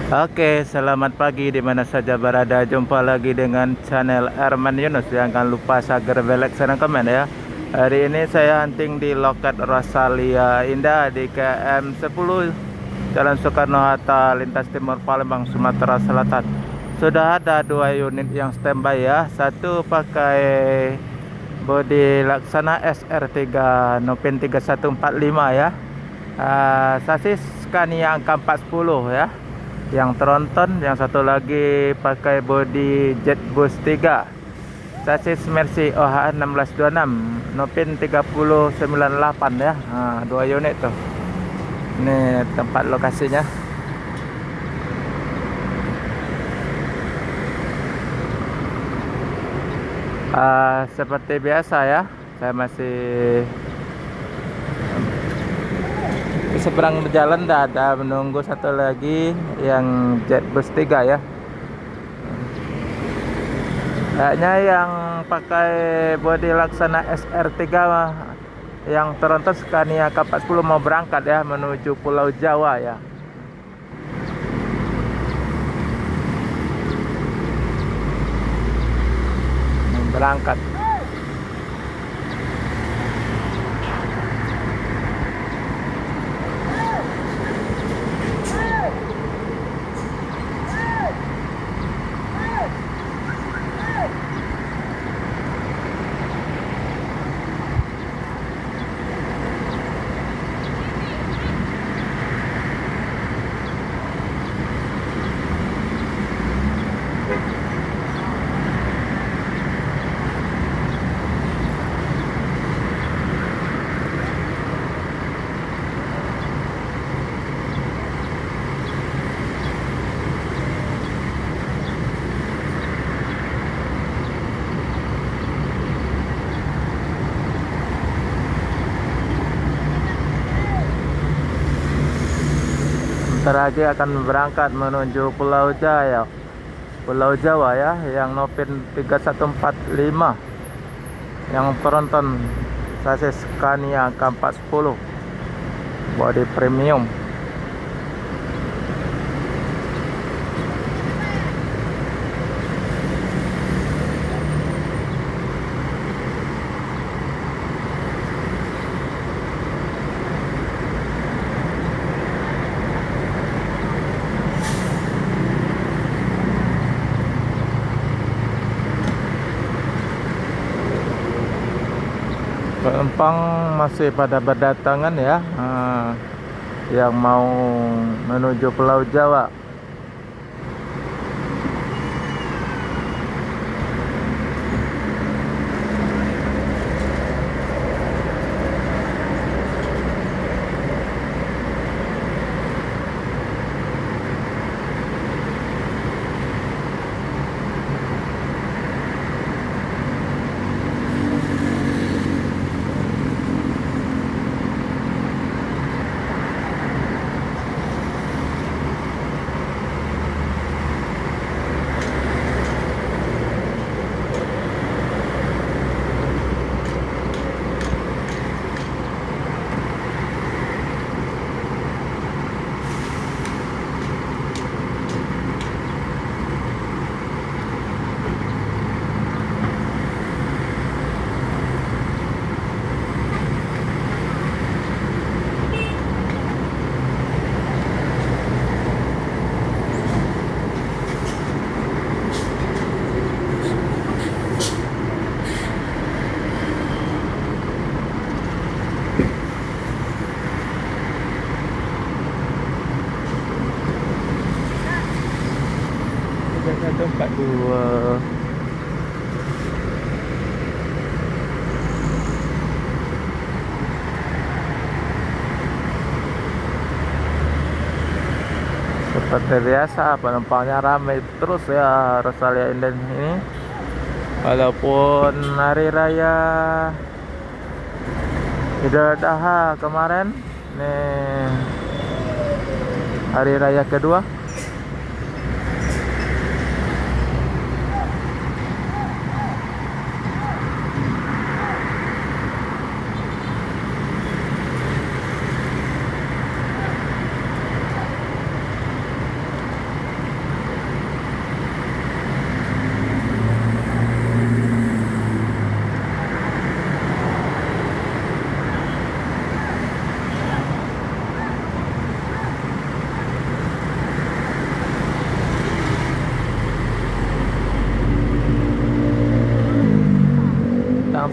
Oke, selamat pagi di mana saja berada. Jumpa lagi dengan channel Erman Yunus. Jangan lupa subscribe, like, share, dan komen ya. Hari ini saya hunting di loket Rosalia Indah di KM 10 Jalan Soekarno-Hatta, lintas timur Palembang, Sumatera Selatan. Sudah ada 2 unit yang standby ya. Satu pakai bodi Laksana SR3 Nopin 3145 ya. Sasis Scania angka 410 ya. Yang tronton, yang satu lagi pakai bodi Jetboost 3, sasis Mercy OHA 1626 Nopin 3098 ya. 2 unit tuh. Ini tempat lokasinya. Seperti biasa ya, saya masih di seberang jalan. Dah ada menunggu satu lagi yang Jetboost 3 ya. Kayaknya yang pakai bodi Laksana SR3 yang tronton Scania K40 mau berangkat ya, menuju Pulau Jawa ya. Berangkat. Bentar lagi akan berangkat menuju Pulau Jaya, Pulau Jawa ya, yang Nopin 3145, yang tronton sasis Scania K410 body premium. Penumpang masih pada berdatangan ya, yang mau menuju Pulau Jawa. Satu empat dua. Seperti biasa penumpangnya ramai terus ya Rosalia Indah ini. Walaupun hari raya Idul Adha kemarin, nih hari raya kedua.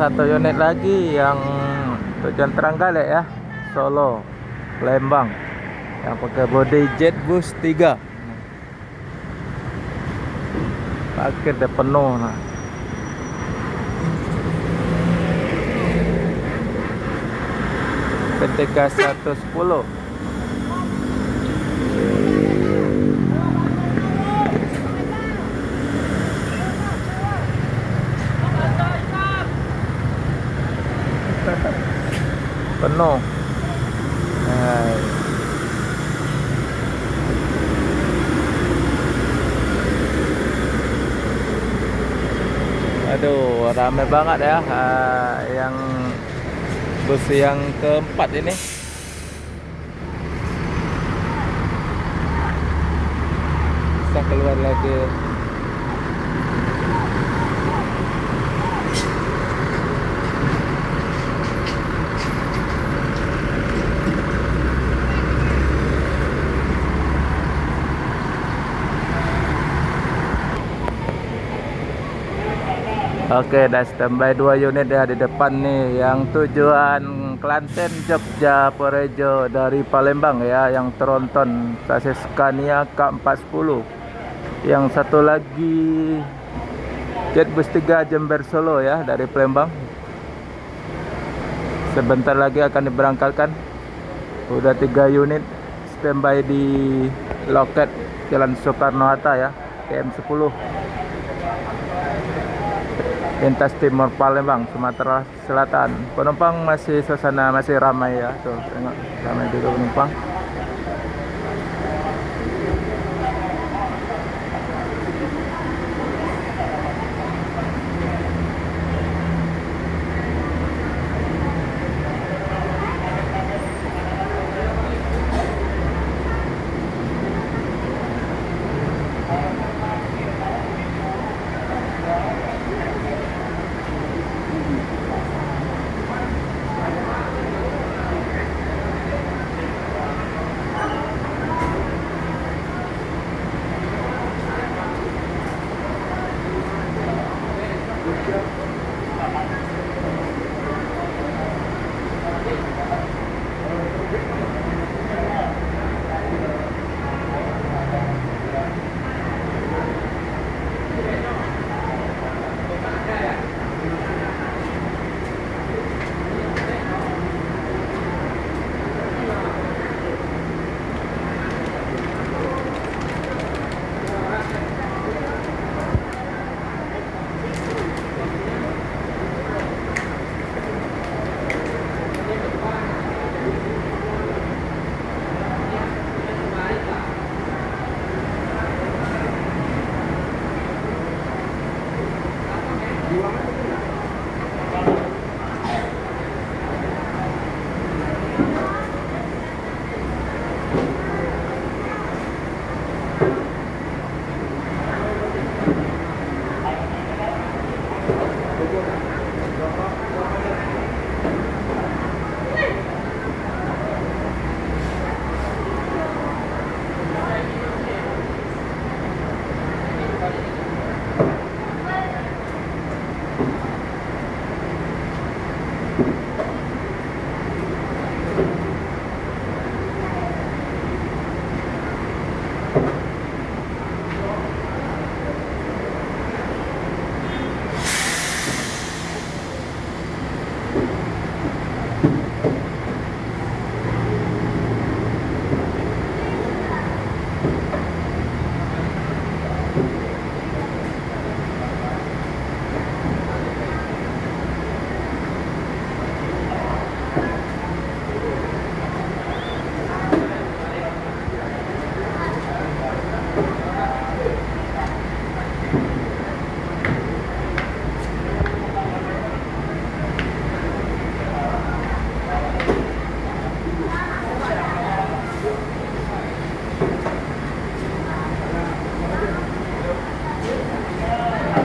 satu unit lagi yang tujuan Trenggalek ya, Solo, Lembang, yang pakai body Jetbus 3. Parkir udah penuh nah. Ketika 110. Penuh. Aduh, rame banget ya. Yang bus yang keempat ini. Bisa keluar lagi. Oke, udah standby 2 unit ya di depan nih, yang tujuan Klaten, Jogja, Purworejo dari Palembang ya, yang tronton chassis Scania K410. Yang satu lagi Jetbus 3 Jember Solo ya, dari Palembang. Sebentar lagi akan diberangkatkan. Udah 3 unit standby di loket Jalan Soekarno-Hatta ya, KM10. Lintas Timur Palembang, Sumatera Selatan. Penumpang masih, suasana masih ramai ya. Tuh, tengok ramai juga penumpang.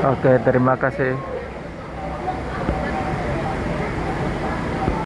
Oke, terima kasih.